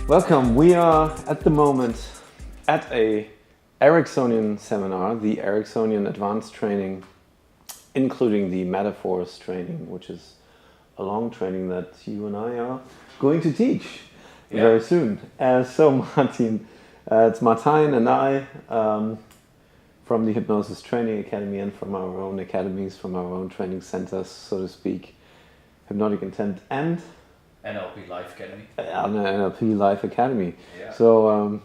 Welcome. We are at the moment at a Ericksonian seminar, the Ericksonian Advanced Training, including the Metaphors training, which is a long training that you and I are going to teach very soon. So Martijn, it's Martijn and I from the Hypnosis Training Academy and from our own academies, from our own training centers, so to speak, Hypnotic Intent and NLP Life Academy. NLP Life Academy. Yeah. So,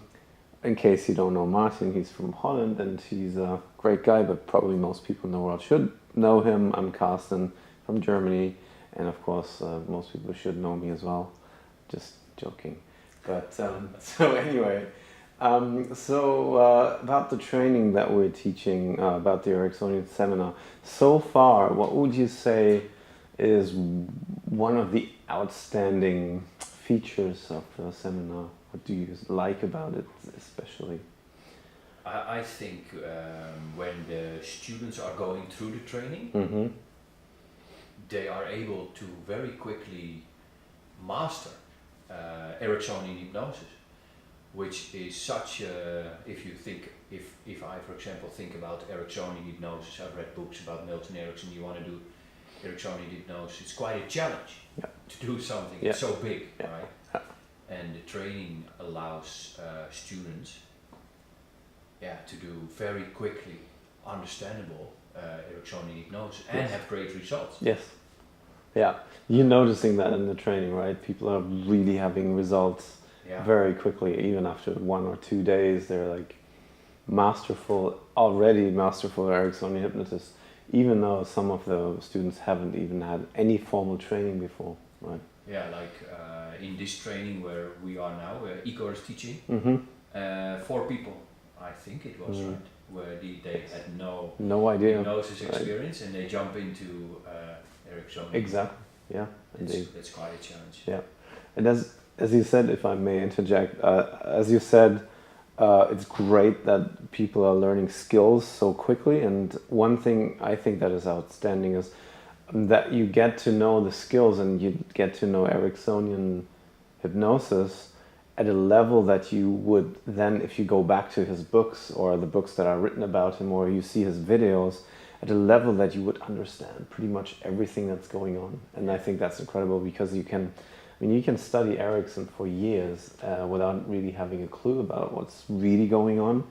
in case you don't know Martijn, he's from Holland and he's a great guy, but probably most people in the world should know him. I'm Karsten from Germany, and of course, most people should know me as well. Just joking. But so anyway, about the training that we're teaching, about the Ericksonian seminar. So far, what would you say is one of the outstanding features of the seminar? What do you like about it especially? I think when the students are going through the training, Mm-hmm. they are able to very quickly master Ericksonian hypnosis, which is such a, if I, for example, think about Ericksonian hypnosis, I've read books about Milton Erickson, you want to do Ericksonian hypnosis, it's quite a challenge to do something it's so big, right? And the training allows students to do very quickly understandable Ericksonian hypnosis and have great results. Yes. Yeah. You're noticing that in the training, right? People are really having results very quickly, even after 1 or 2 days. They're like already masterful Ericksonian hypnotists, even though some of the students haven't even had any formal training before, right? Yeah, like in this training where we are now, where Igor is teaching, 4 people, I think it was, right? Where they had no idea hypnosis experience, and they jump into Ericksonian. Exactly, yeah. It's quite a challenge. Yeah, and as you said, if I may interject, as you said, it's great that people are learning skills so quickly, and one thing I think that is outstanding is that you get to know the skills and you get to know Ericksonian hypnosis at a level that you would then, if you go back to his books or the books that are written about him or you see his videos, at a level that you would understand pretty much everything that's going on. And I think that's incredible because you can study Erickson for years without really having a clue about what's really going on.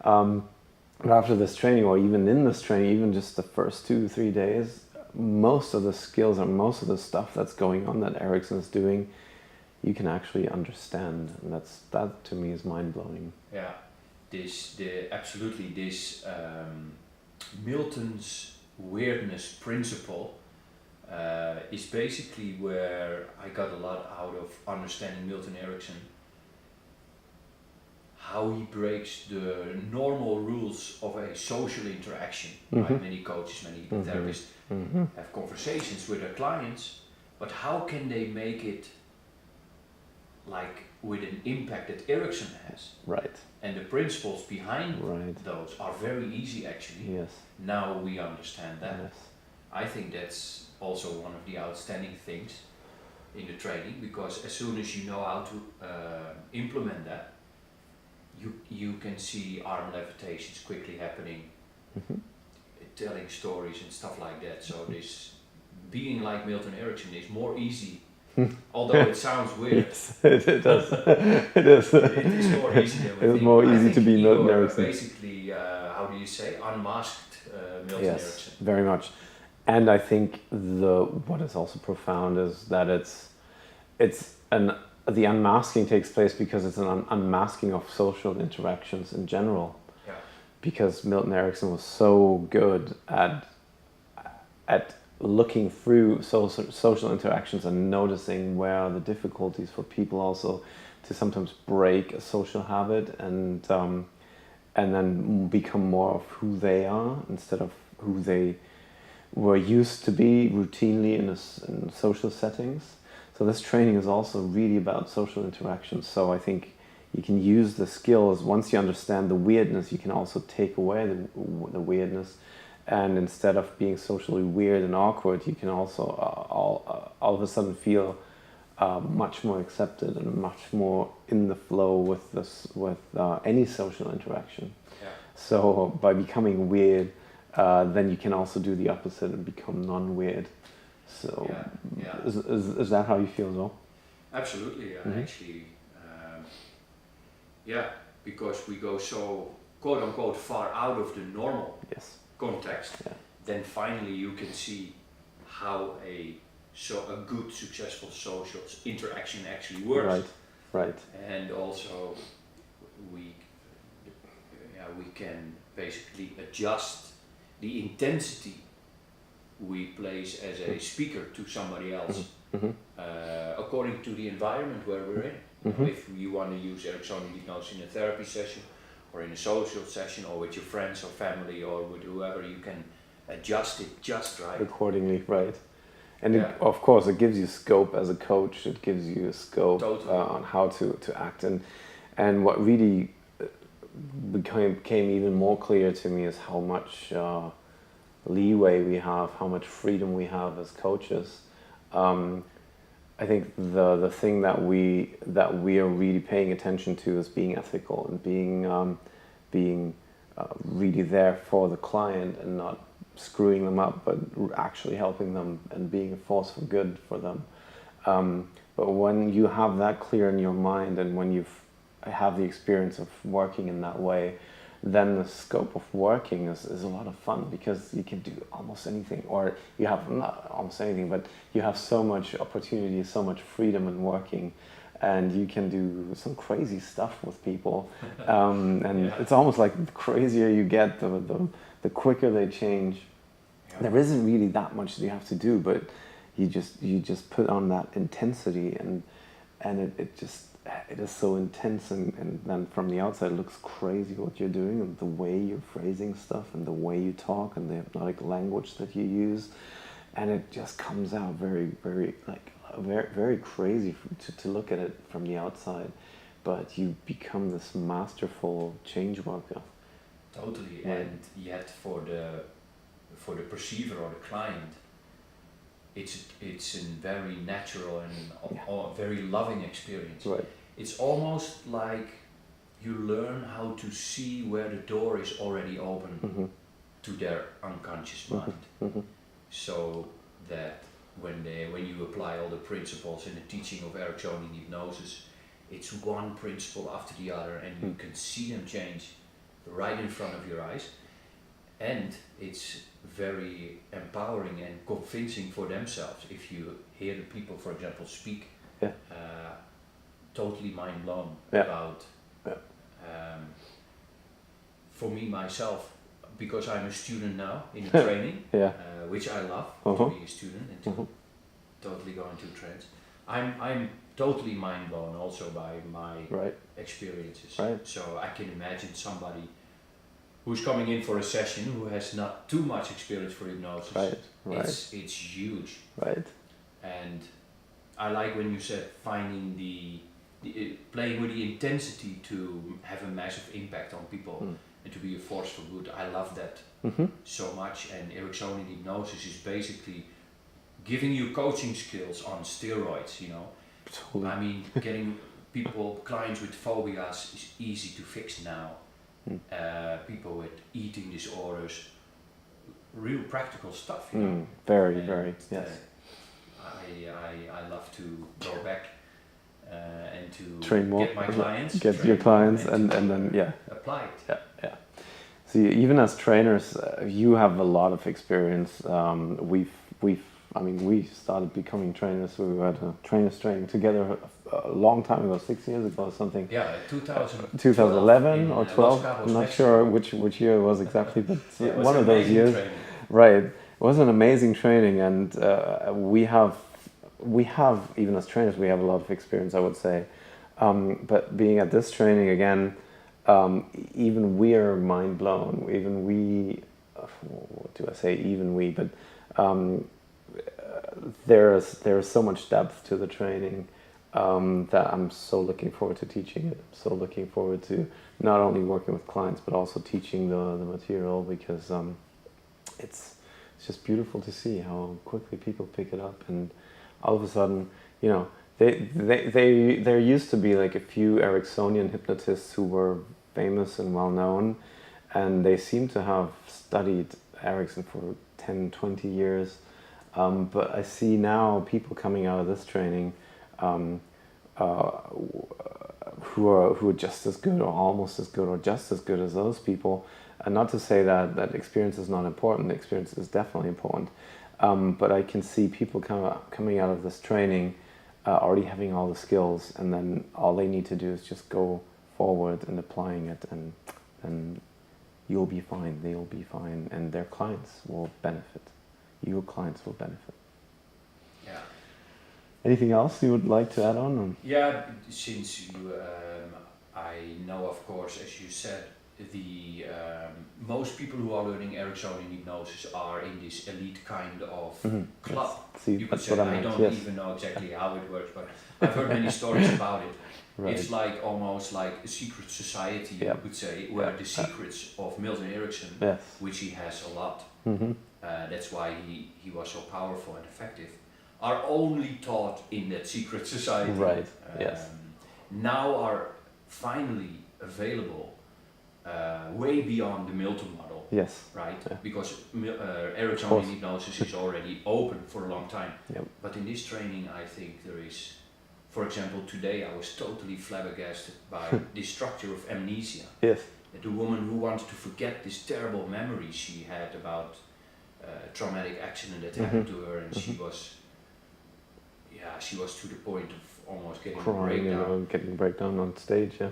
But after this training, or even in this training, even just the first 2-3 days, most of the skills and most of the stuff that's going on that Erickson is doing, you can actually understand, and that to me is mind-blowing. Yeah, this Milton's weirdness principle is basically where I got a lot out of understanding Milton Erickson, how he breaks the normal rules of a social interaction. Right? Many coaches, many therapists have conversations with their clients, but how can they make it like with an impact that Erickson has? Right. And the principles behind those are very easy actually. Yes. Now we understand that. Yes. I think that's also one of the outstanding things in the training, because as soon as you know how to implement that, you can see arm levitations quickly happening, telling stories and stuff like that. So this being like Milton Erickson is more easy, although it sounds weird. Yes, it does. It is. It is more easy than we think. It's more easy to be Milton Erickson. Basically, how do you say, unmasked Milton Erickson. Very much. And I think what is also profound is that the unmasking takes place because it's an unmasking of social interactions in general. Yeah. Because Milton Erickson was so good at looking through social interactions and noticing where are the difficulties for people also to sometimes break a social habit and then become more of who they are instead of who they were used to be routinely in social settings. So this training is also really about social interactions. So I think you can use the skills. Once you understand the weirdness, you can also take away the weirdness. And instead of being socially weird and awkward, you can also all of a sudden feel much more accepted and much more in the flow with any social interaction. Yeah. So by becoming weird, then you can also do the opposite and become non-weird. So is that how you feel as well? Absolutely, actually, because we go so quote unquote far out of the normal context, then finally you can see how a good successful social interaction actually works. Right. And also we can basically adjust the intensity we place as a speaker to somebody else according to the environment where we're in. If you want to use Ericksonian hypnosis in a therapy session or in a social session or with your friends or family or with whoever, you can adjust it just right. Accordingly, right. And of course it gives you scope as a coach, it gives you a scope on how to act. And what really became even more clear to me is how much leeway we have, how much freedom we have as coaches. I think the thing that we are really paying attention to is being ethical and being really there for the client and not screwing them up, but actually helping them and being a force for good for them. But when you have that clear in your mind and when you have the experience of working in that way, then the scope of working is a lot of fun because you can do almost anything, or you have not almost anything, but you have so much opportunity, so much freedom in working, and you can do some crazy stuff with people. It's almost like the crazier you get, the quicker they change. There isn't really that much that you have to do, but you just put on that intensity, and it is so intense, and then from the outside it looks crazy what you're doing, and the way you're phrasing stuff, and the way you talk, and the hypnotic language that you use, and it just comes out very, very, very crazy to look at it from the outside, but you become this masterful change worker. Totally, and yet for the perceiver or the client, it's a very natural and very loving experience. Right. It's almost like you learn how to see where the door is already open to their unconscious mind. So that when you apply all the principles in the teaching of Ericksonian hypnosis, it's one principle after the other, and you can see them change right in front of your eyes, and it's very empowering and convincing for themselves. If you hear the people, for example, speak, totally mind blown about. For me myself, because I'm a student now in a training, which I love to be a student and to totally go into trance. I'm totally mind blown also by my experiences. Right. So I can imagine somebody who's coming in for a session who has not too much experience for hypnosis. It's huge. Right. And I like when you said finding the playing with the intensity to have a massive impact on people and to be a force for good. I love that so much. And Ericksonian hypnosis is basically giving you coaching skills on steroids. Totally. I mean, getting clients with phobias is easy to fix now. People with eating disorders, real practical stuff. Very, yes. I love to go back and to train more, get my clients, get your clients, and then apply it. Yeah. So even as trainers, you have a lot of experience. We started becoming trainers. We had a trainers training together a long time ago, 6 years ago or something. Yeah, 2011 or 12. I'm not sure which year it was exactly, but one of those years. Training. Right. It was an amazing training, and we have even as trainers we have a lot of experience, I would say. But being at this training again, even we are mind blown. Even we, what do I say? Even we, but. There is so much depth to the training that I'm so looking forward to teaching it. I'm so looking forward to not only working with clients but also teaching the material, because it's just beautiful to see how quickly people pick it up, and all of a sudden There used to be like a few Ericksonian hypnotists who were famous and well known, and they seem to have studied Erickson for 10, 20 years. But I see now people coming out of this training who are just as good or almost as good or just as good as those people. And not to say that experience is not important, the experience is definitely important. But I can see people coming out of this training already having all the skills, and then all they need to do is just go forward and applying it, and you'll be fine, they'll be fine, and their clients will benefit. Your clients will benefit. Yeah. Anything else you would like to add on? Yeah, since you, I know, of course, as you said, the most people who are learning Ericksonian hypnosis are in this elite kind of club. Yes. See, you could that's say, what I I meant. don't Yes. even know exactly how it works, but I've heard many stories about it. Right. It's like almost like a secret society, Yeah. you could say, where the secrets of Milton Erickson, Yes. which he has a lot, that's why he was so powerful and effective, are only taught in that secret society. Right. Yes. Now are finally available way beyond the Milton model. Yes. Right? Yeah. Because Ericksonian hypnosis is already open for a long time. Yep. But in this training, I think there is, for example, today I was totally flabbergasted by the structure of amnesia. Yes. The woman who wanted to forget this terrible memory she had about a traumatic accident that happened to her, and she was to the point of almost getting a Crying breakdown. and getting breakdown on stage. Yeah.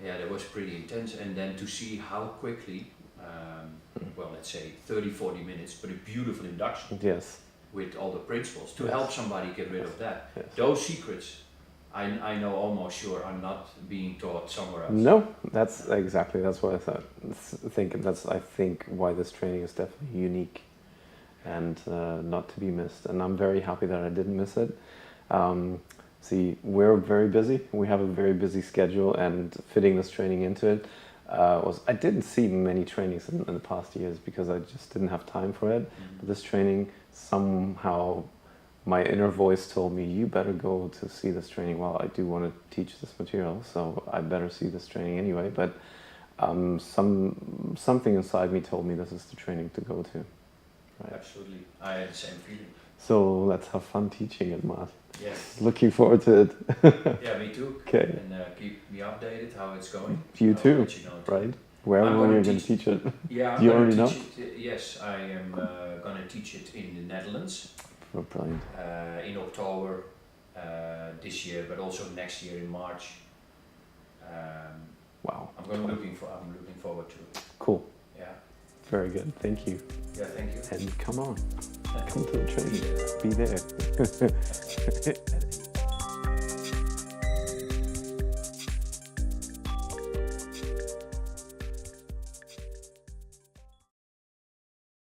Yeah, that was pretty intense. And then to see how quickly, well, let's say 30, 40 minutes, but a beautiful induction Yes. with all the principles to help somebody get rid of that. Yes. Those secrets, I know almost sure are not being taught somewhere else. No, that's what I thought. I think why this training is definitely unique and not to be missed. And I'm very happy that I didn't miss it. See, we're very busy. We have a very busy schedule, and fitting this training into it I didn't see many trainings in the past years because I just didn't have time for it. But this training, somehow my inner voice told me, you better go to see this training. Well, I do want to teach this material, so I better see this training anyway. But something inside me told me this is the training to go to. Right. Absolutely. I had the same feeling. So let's have fun teaching it, Martijn. Yes. Looking forward to it. Yeah, me too. Okay. And keep me updated how it's going. You I'll too, let you know too. right? Where are you going to teach it? Yeah, I'm Do you gonna already know? teach it. Yes, I am going to teach it in the Netherlands Oh, brilliant. in October this year, but also next year in March. Wow. I'm looking forward to it. Cool. Yeah. Very good. Thank you. Yeah, thank you. And come on. Come to the training. Be there.